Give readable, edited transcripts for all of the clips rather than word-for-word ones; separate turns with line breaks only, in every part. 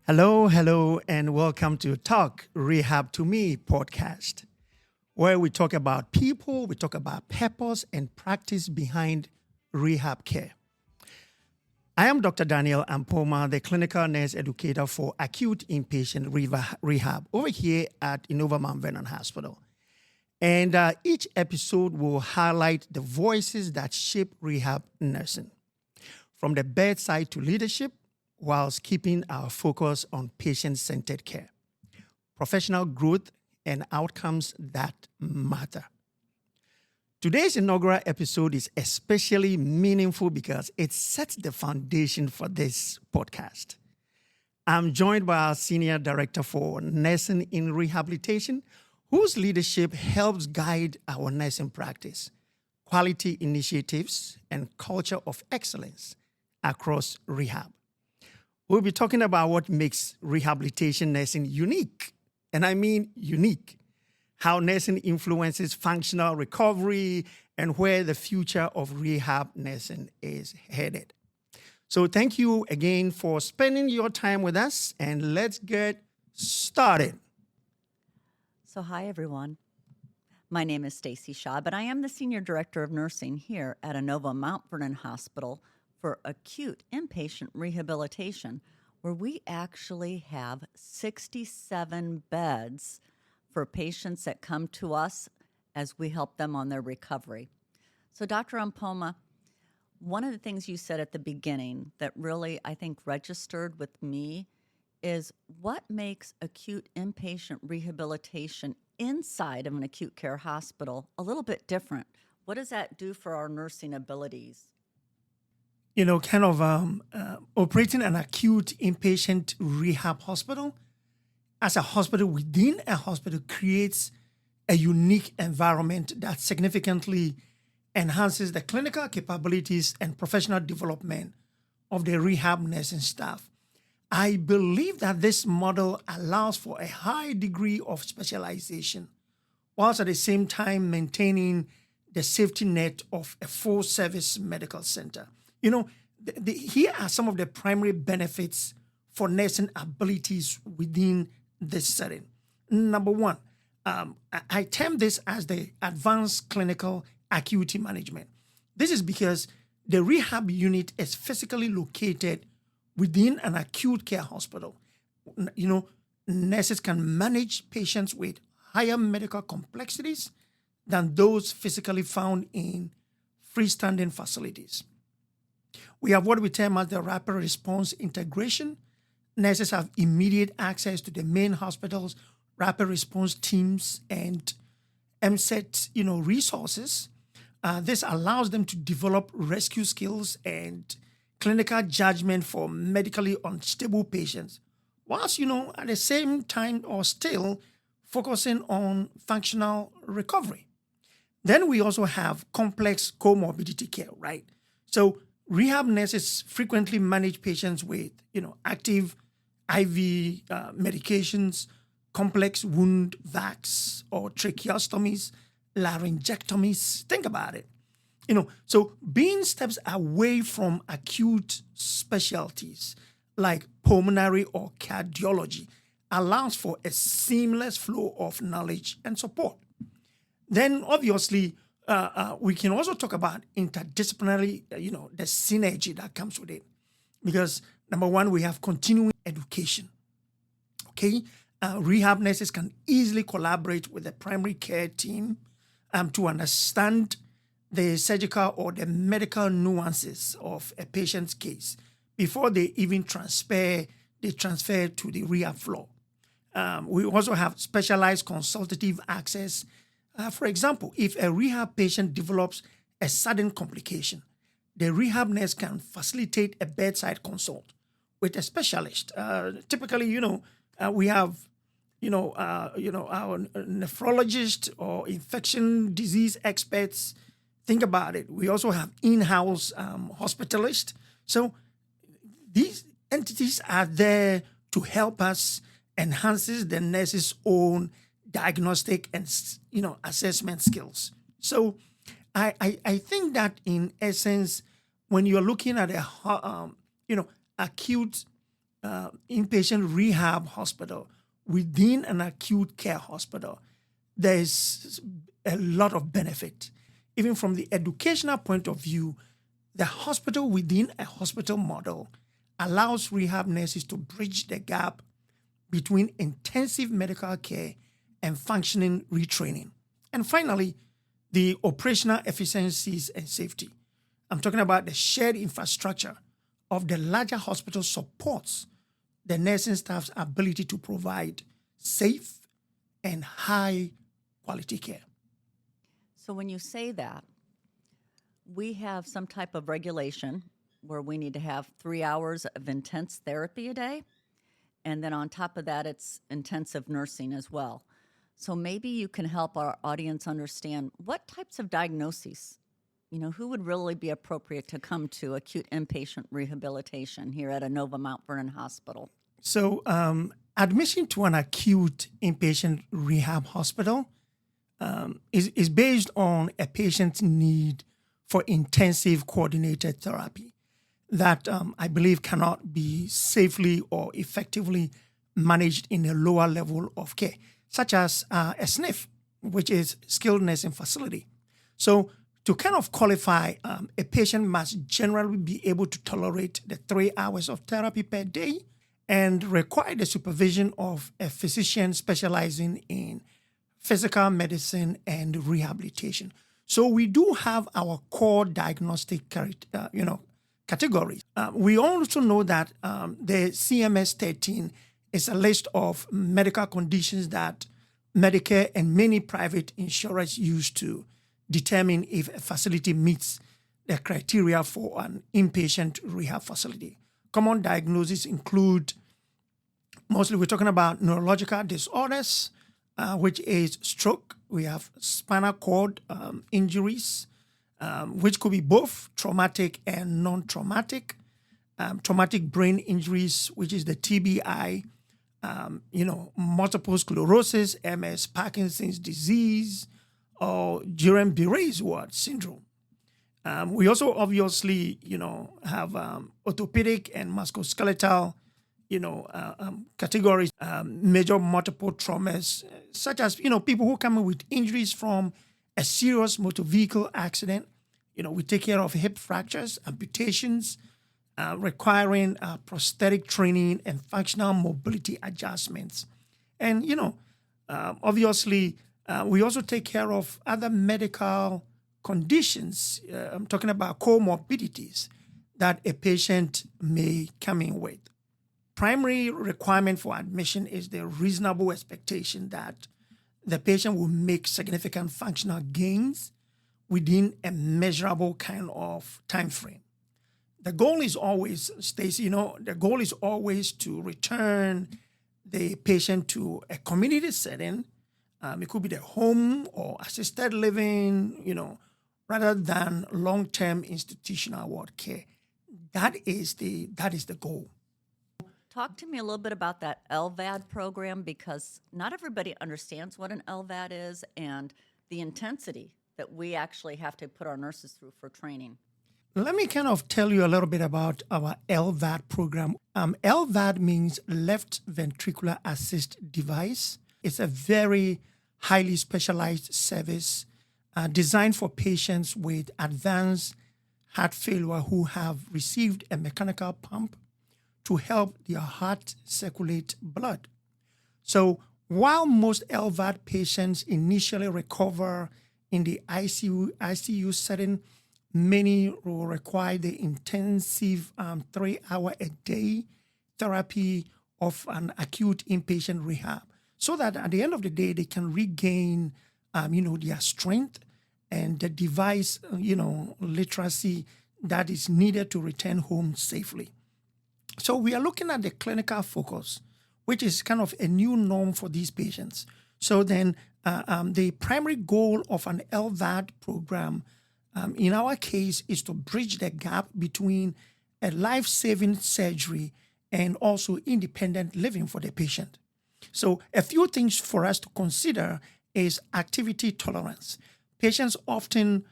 Hello, and welcome to Talk Rehab to Me podcast, where we talk about people, we talk about purpose and practice behind rehab care. I am Dr. Daniel Ampoma, the clinical nurse educator for Acute Inpatient Rehab over here at Innova Mount Vernon Hospital. And each episode will highlight the voices that shape rehab nursing, from the bedside to leadership, whilst keeping our focus on patient-centered care, professional growth, and outcomes that matter. Today's inaugural episode is especially meaningful because it sets the foundation for this podcast. I'm joined by our Senior Director for Nursing in Rehabilitation, whose leadership helps guide our nursing practice, quality initiatives, and culture of excellence across rehab. We'll be talking about what makes rehabilitation nursing unique, and I mean unique, how nursing influences functional recovery, and where the future of rehab nursing is headed. So thank you again for spending your time with us, and let's get started.
So hi, everyone. My name is Stacy Shaw, but I am the Senior Director of Nursing here at Innova Mount Vernon Hospital for Acute Inpatient Rehabilitation, where we actually have 67 beds for patients that come to us as we help them on their recovery. So Dr. Ampoma, one of the things you said at the beginning that really, I think, registered with me is what makes acute inpatient rehabilitation inside of an acute care hospital a little bit different. What does that do for our nursing abilities?
Operating an acute inpatient rehab hospital as a hospital within a hospital creates a unique environment that significantly enhances the clinical capabilities and professional development of the rehab nursing staff. I believe that this model allows for a high degree of specialization, whilst at the same time maintaining the safety net of a full-service medical center. Here are some of the primary benefits for nursing abilities within this setting. Number one, I term this as the advanced clinical acuity management. This is because the rehab unit is physically located within an acute care hospital. Nurses can manage patients with higher medical complexities than those physically found in freestanding facilities. We have what we term as the rapid response integration. Nurses have immediate access to the main hospital's rapid response teams and MSET, resources. This allows them to develop rescue skills and clinical judgment for medically unstable patients, whilst, at the same time or still focusing on functional recovery. Then we also have complex comorbidity care, right? So rehab nurses frequently manage patients with, active IV medications, complex wound vacs or tracheostomies, laryngectomies. Think about it. So being steps away from acute specialties like pulmonary or cardiology allows for a seamless flow of knowledge and support. Then obviously, we can also talk about interdisciplinary, the synergy that comes with it. Because number one, we have continuing education. Okay, rehab nurses can easily collaborate with the primary care team to understand the surgical or the medical nuances of a patient's case before they even transfer to the rehab floor. We also have specialized consultative access. For example, if a rehab patient develops a sudden complication, the rehab nurse can facilitate a bedside consult with a specialist. Typically, we have, our nephrologist or infection disease experts. Think about it. We also have in-house hospitalists. So these entities are there to help us enhance the nurse's own diagnostic and assessment skills. So I think that in essence, when you're looking at a acute inpatient rehab hospital within an acute care hospital, there's a lot of benefit. Even from the educational point of view, the hospital within a hospital model allows rehab nurses to bridge the gap between intensive medical care and functioning retraining. And finally, the operational efficiencies and safety. I'm talking about the shared infrastructure of the larger hospital supports the nursing staff's ability to provide safe and high quality care.
So when you say that, we have some type of regulation where we need to have 3 hours of intense therapy a day. And then on top of that, it's intensive nursing as well. So maybe you can help our audience understand what types of diagnoses, who would really be appropriate to come to acute inpatient rehabilitation here at Inova Mount Vernon Hospital.
So admission to an acute inpatient rehab hospital is based on a patient's need for intensive coordinated therapy that I believe cannot be safely or effectively managed in a lower level of care, such as a SNF, which is skilled nursing facility. So to kind of qualify, a patient must generally be able to tolerate the 3 hours of therapy per day and require the supervision of a physician specializing in physical medicine and rehabilitation. So we do have our core diagnostic, categories. We also know that the CMS 13 is a list of medical conditions that Medicare and many private insurers use to determine if a facility meets the criteria for an inpatient rehab facility. Common diagnoses include, mostly we're talking about neurological disorders, which is stroke. We have spinal cord injuries, which could be both traumatic and non-traumatic. Traumatic brain injuries, which is the TBI, multiple sclerosis, MS, Parkinson's disease, or Guillain-Barré's syndrome. We also obviously, have orthopedic and musculoskeletal, categories, major multiple traumas, such as, people who come in with injuries from a serious motor vehicle accident. We take care of hip fractures, amputations, requiring prosthetic training and functional mobility adjustments. And, obviously, we also take care of other medical conditions. I'm talking about comorbidities that a patient may come in with. Primary requirement for admission is the reasonable expectation that the patient will make significant functional gains within a measurable kind of time frame. The goal is always, Stacy, the goal is always to return the patient to a community setting. It could be the home or assisted living, rather than long-term institutional ward care. That is the goal.
Talk to me a little bit about that LVAD program, because not everybody understands what an LVAD is and the intensity that we actually have to put our nurses through for training.
Let me kind of tell you a little bit about our LVAD program. LVAD means left ventricular assist device. It's a very highly specialized service designed for patients with advanced heart failure who have received a mechanical pump to help their heart circulate blood. So while most LVAD patients initially recover in the ICU setting, many will require the intensive 3-hour-a-day therapy of an acute inpatient rehab, so that at the end of the day, they can regain, their strength and the device, literacy that is needed to return home safely. So we are looking at the clinical focus, which is kind of a new norm for these patients. So then the primary goal of an LVAD program, in our case, is to bridge the gap between a life-saving surgery and also independent living for the patient. So a few things for us to consider is activity tolerance. Patients often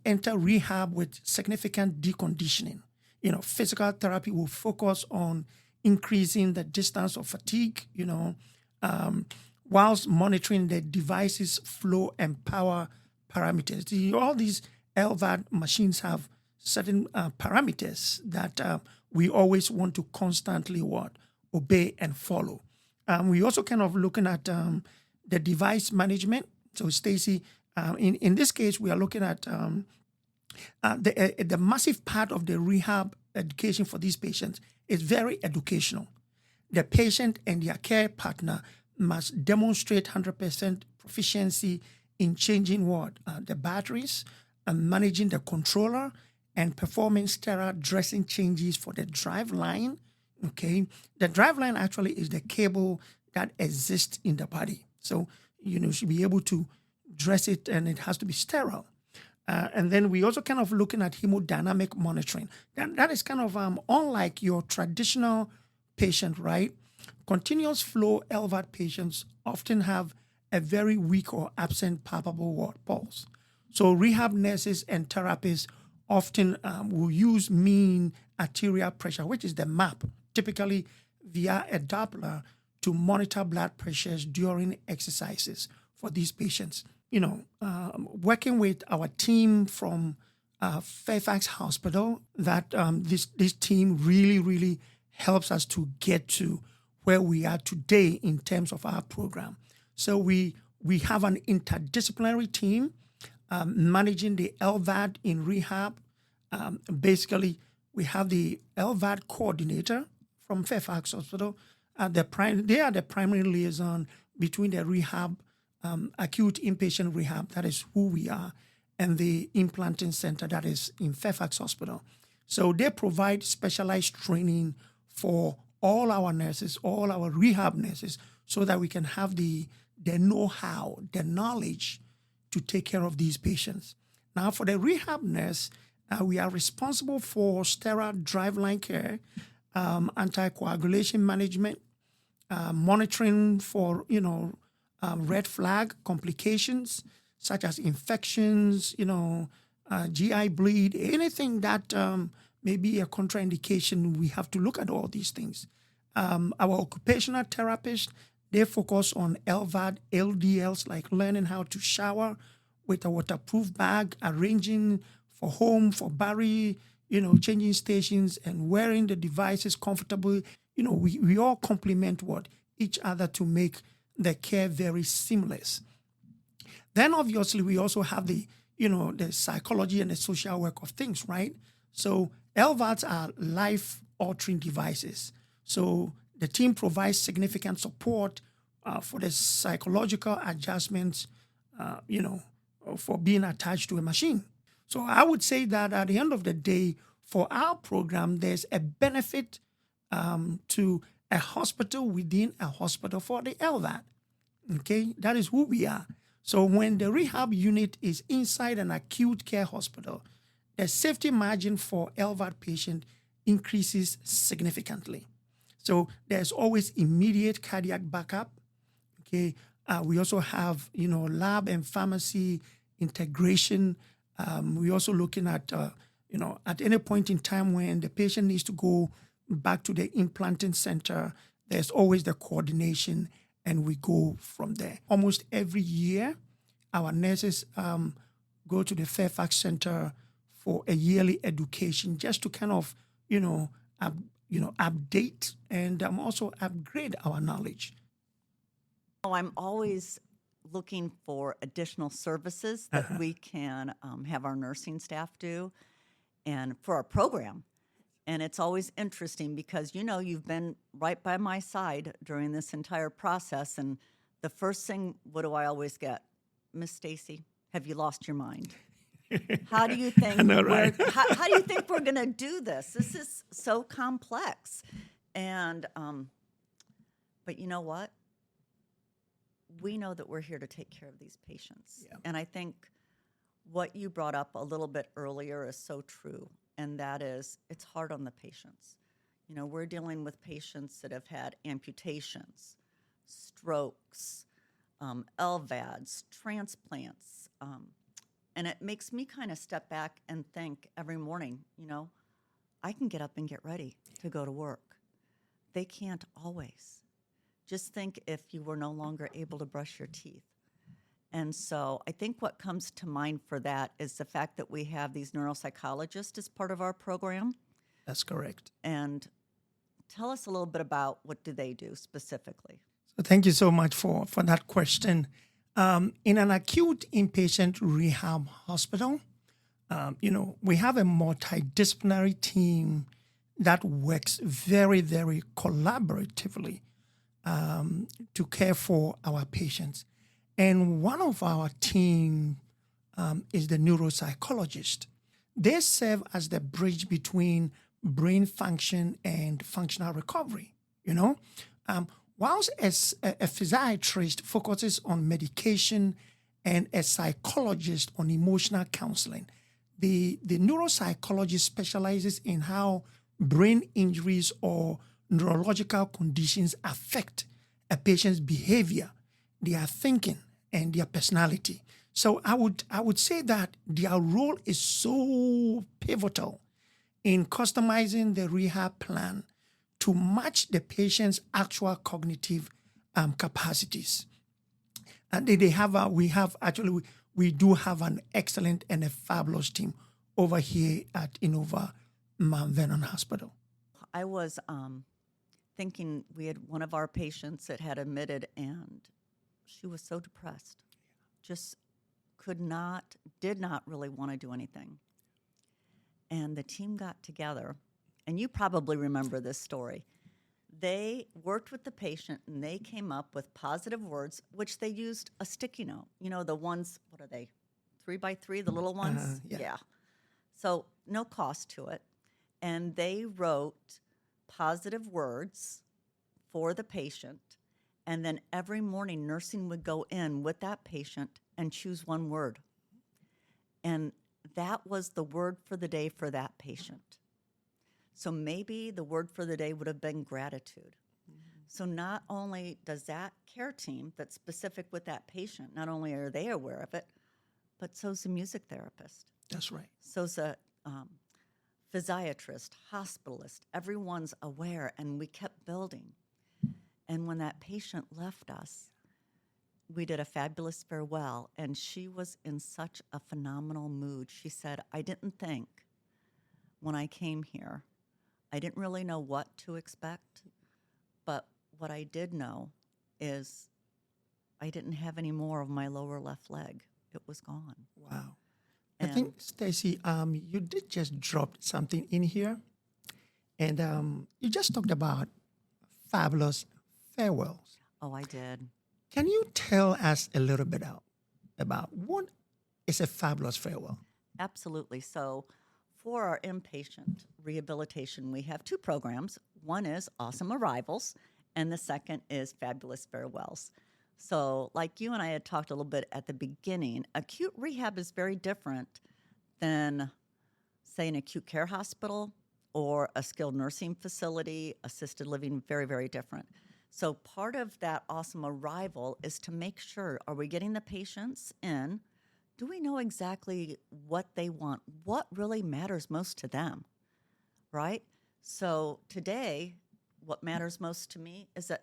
enter rehab with significant deconditioning. Physical therapy will focus on increasing the distance of fatigue, whilst monitoring the device's flow and power parameters. All these LVAD machines have certain parameters that we always want to constantly obey and follow. We also kind of looking at the device management. So Stacy, in this case, we are looking at the massive part of the rehab education for these patients is very educational. The patient and their care partner must demonstrate 100% proficiency in changing the batteries and managing the controller and performing sterile dressing changes for the drive line. Okay, the drive line actually is the cable that exists in the body. So, you should be able to dress it, and it has to be sterile. And then we also kind of looking at hemodynamic monitoring. That is kind of unlike your traditional patient, right? Continuous flow LVAD patients often have a very weak or absent palpable pulse. So rehab nurses and therapists often will use mean arterial pressure, which is the MAP, typically via a Doppler, to monitor blood pressures during exercises for these patients. Working with our team from Fairfax Hospital, that this team really, really helps us to get to where we are today in terms of our program. So we have an interdisciplinary team managing the LVAD in rehab. Basically, we have the LVAD coordinator from Fairfax Hospital. They are the primary liaison between the rehab, acute inpatient rehab, that is who we are, and the implanting center that is in Fairfax Hospital. So they provide specialized training for all our nurses, all our rehab nurses, so that we can have the know-how, the knowledge to take care of these patients. Now, for the rehab nurse, we are responsible for sterile driveline care, anticoagulation management, monitoring for, red flag complications such as infections, GI bleed, anything that may be a contraindication. We have to look at all these things. Our occupational therapists, they focus on LVAD, LDLs, like learning how to shower with a waterproof bag, arranging for home, for body, changing stations and wearing the devices comfortable. We all complement each other to make the care very seamless. Then obviously we also have the psychology and the social work of things, right? So LVADs are life-altering devices. So the team provides significant support for the psychological adjustments, for being attached to a machine. So I would say that at the end of the day, for our program, there's a benefit to a hospital within a hospital for the LVAD. Okay, that is who we are. So when the rehab unit is inside an acute care hospital, the safety margin for LVAD patient increases significantly. So there's always immediate cardiac backup. Okay, we also have lab and pharmacy integration. We're also looking at at any point in time when the patient needs to go back to the implanting center, there's always the coordination, and we go from there. Almost every year, our nurses go to the Fairfax Center for a yearly education, just to kind of update and also upgrade our knowledge.
I'm always looking for additional services that we can have our nursing staff do and for our program. And it's always interesting because, you've been right by my side during this entire process. And the first thing, what do I always get? Miss Stacy, have you lost your mind? How do you think how do you think we're going to do this? This is so complex. And but you know what? We know that we're here to take care of these patients. Yeah. And I think what you brought up a little bit earlier is so true. And that is, it's hard on the patients. We're dealing with patients that have had amputations, strokes, LVADs, transplants. And it makes me kind of step back and think every morning, I can get up and get ready to go to work. they can't always. Just think if you were no longer able to brush your teeth. And so I think what comes to mind for that is the fact that we have these neuropsychologists as part of our program.
That's correct.
And tell us a little bit about what do they do specifically.
So thank you so much for that question. In an acute inpatient rehab hospital, we have a multidisciplinary team that works very, very collaboratively to care for our patients. And one of our team is the neuropsychologist. They serve as the bridge between brain function and functional recovery. Whilst a physiatrist focuses on medication and a psychologist on emotional counseling, the neuropsychologist specializes in how brain injuries or neurological conditions affect a patient's behavior, their thinking, and their personality. So I would say that their role is so pivotal in customizing the rehab plan to match the patient's actual cognitive capacities. And we do have an excellent and a fabulous team over here at Innova Mount Vernon Hospital.
I was thinking we had one of our patients that had admitted, and she was so depressed, just did not really want to do anything. And the team got together, and you probably remember this story. They worked with the patient, and they came up with positive words, which they used a sticky note. The ones, what are they, 3x3, the little ones?
Yeah.
So no cost to it. And they wrote positive words for the patient. And then every morning, nursing would go in with that patient and choose one word. And that was the word for the day for that patient. So maybe the word for the day would have been gratitude. Mm-hmm. So not only does that care team that's specific with that patient, not only are they aware of it, but so's the music therapist.
That's right.
So's a physiatrist, hospitalist. Everyone's aware, and we kept building. And when that patient left us, we did a fabulous farewell, and she was in such a phenomenal mood. She said, I didn't think when I came here, I didn't really know what to expect, but what I did know is I didn't have any more of my lower left leg. It was gone.
Wow. I think, Stacy, you did just drop something in here, and you just talked about fabulous farewells.
Oh, I did.
Can you tell us a little bit about what is a fabulous farewell?
Absolutely. So for our inpatient rehabilitation, we have two programs. One is Awesome Arrivals, and the second is Fabulous Farewells. So like you and I had talked a little bit at the beginning, acute rehab is very different than, say, an acute care hospital or a skilled nursing facility, assisted living, very, very different. So part of that awesome arrival is to make sure, are we getting the patients in? Do we know exactly what they want? What really matters most to them, right? So today, what matters most to me is that,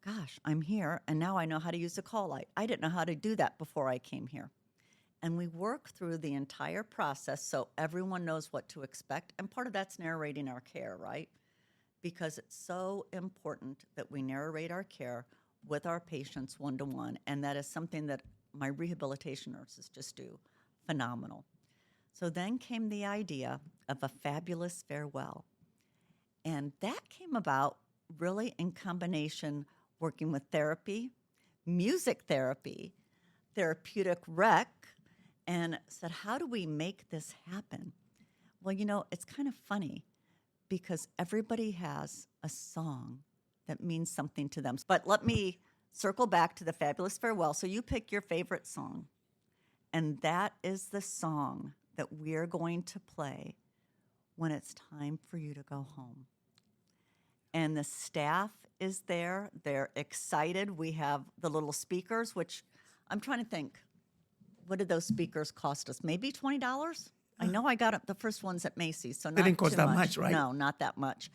gosh, I'm here, and now I know how to use the call light. I didn't know how to do that before I came here. And we work through the entire process so everyone knows what to expect, and part of that's narrating our care, right? Because it's so important that we narrate our care with our patients one-to-one, and that is something that my rehabilitation nurses just do phenomenal. So then came the idea of a fabulous farewell, and that came about really in combination working with therapy, music therapy, therapeutic rec, and said, how do we make this happen? Well, it's kind of funny because everybody has a song that means something to them. But let me circle back to the fabulous farewell. So you pick your favorite song, and that is the song that we're going to play when it's time for you to go home. And the staff is there. They're excited. We have the little speakers, which I'm trying to think, what did those speakers cost us? Maybe $20? I know I got the first ones at Macy's, so not
They didn't cost
too
that
much.
much, right?
No, not that much.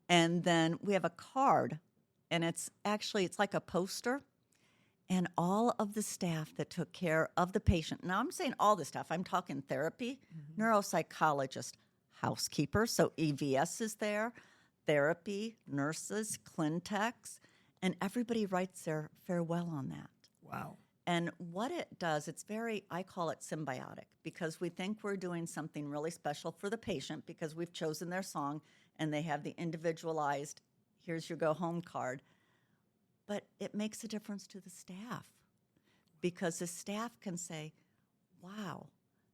And then we have a card, and it's like a poster, and all of the staff that took care of the patient. Now I'm saying all the staff. I'm talking therapy, neuropsychologist, housekeeper, so EVS is there, therapy, nurses, clintex, and everybody writes their farewell on that.
Wow.
And what it does, I call it symbiotic, because we think we're doing something really special for the patient because we've chosen their song and they have the individualized, here's your go home card. But it makes a difference to the staff because the staff can say, wow,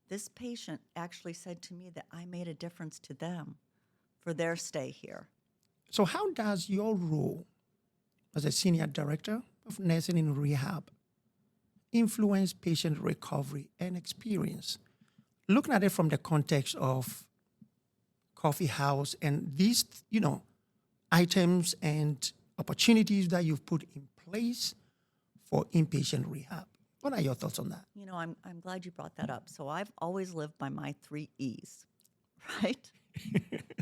this patient actually said to me that I made a difference to them for their stay here.
So how does your role as a senior director of nursing in rehab influence patient recovery and experience? Looking at it from the context of coffee house and these, items and opportunities that you've put in place for inpatient rehab. What are your thoughts on that?
I'm glad you brought that up. So I've always lived by my 3 E's, right?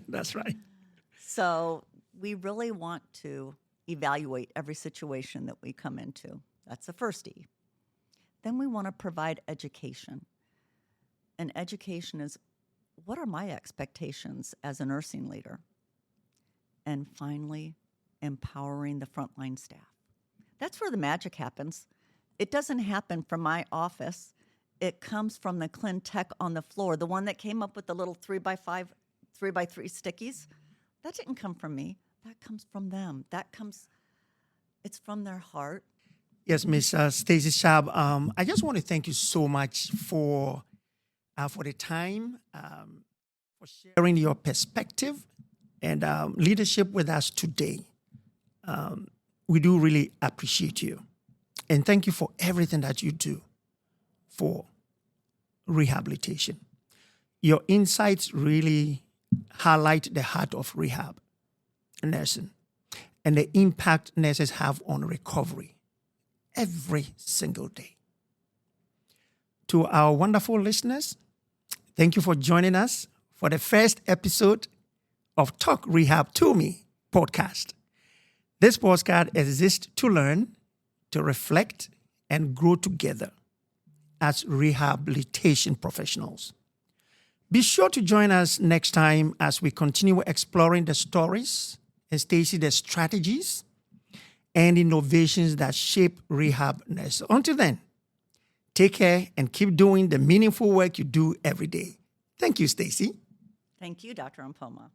That's right.
So we really want to evaluate every situation that we come into. That's the first E. Then we want to provide education. And education is, what are my expectations as a nursing leader? And finally, empowering the frontline staff. That's where the magic happens. It doesn't happen from my office. It comes from the clin-tech on the floor, the one that came up with the little 3x5, 3x3 stickies. That didn't come from me. That comes from them. It's from their heart.
Yes, Ms. Stacy Sharp, I just want to thank you so much for the time, for sharing your perspective and leadership with us today. We do really appreciate you. And thank you for everything that you do for rehabilitation. Your insights really highlight the heart of rehab nursing and the impact nurses have on recovery every single day. To our wonderful listeners, thank you for joining us for the first episode of Talk Rehab to Me podcast. This podcast exists to learn, to reflect, and grow together as rehabilitation professionals. Be sure to join us next time as we continue exploring the stories and Stacy, the strategies and innovations that shape rehab nurse. Until then, take care and keep doing the meaningful work you do every day. Thank you, Stacy.
Thank you, Dr. Ampoma.